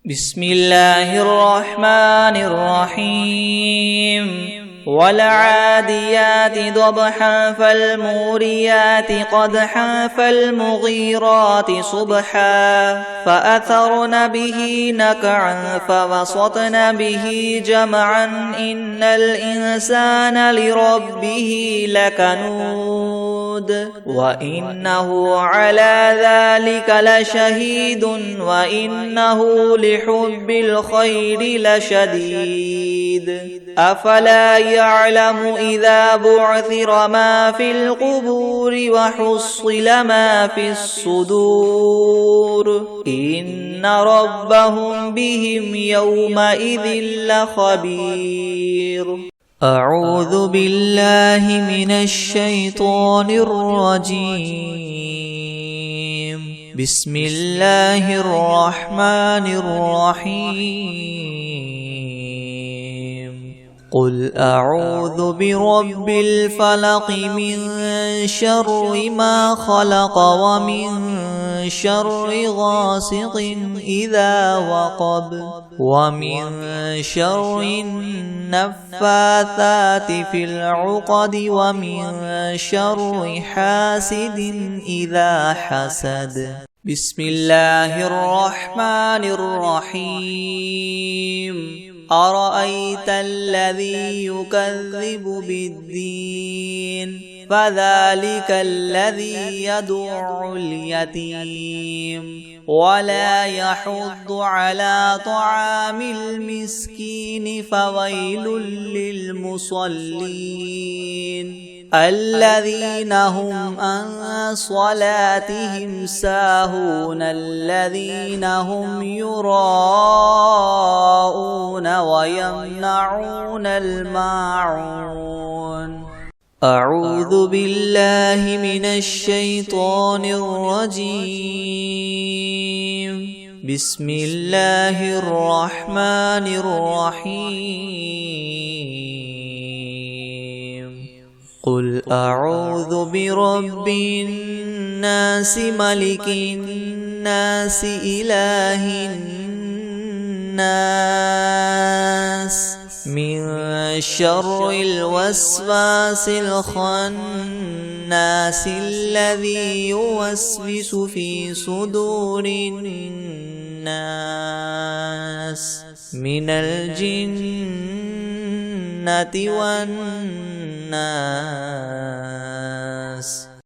بسم الله الرحمن الرحيم. والعاديات ضبحا فالموريات قدحا فالمغيرات صبحا فأثرن به نقعا فوسطن به جمعا إن الإنسان لربه لكنود وإنه على ذلك لشهيد وإنه لحب الخير لشديد. أفلا يعلم إذا بعثر ما في القبور وحصل ما في الصدور إن ربهم بهم يومئذ لخبير. أعوذ بالله من الشيطان الرجيم. بسم الله الرحمن الرحيم. قل أعوذ برب الفلق من شر ما خلق ومن شر غاسق إذا وقب ومن شر النفاثات في العقد ومن شر حاسد إذا حسد. بسم الله الرحمن الرحيم. أرأيت الذي يكذب بالدين فذلك الذي يدع اليتيم ولا يحض على طعام المسكين فويل للمصلين الذين هم عن صلاتهم ساهون الذين هم يراءون ويمنعون الماعون. أعوذ بالله من الشيطان الرجيم. بسم الله الرحمن الرحيم. قل أعوذ برب الناس ملك الناس إله الناس من شر الوسواس الخناس الذي يوسوس في صدور الناس من الجنة والناس.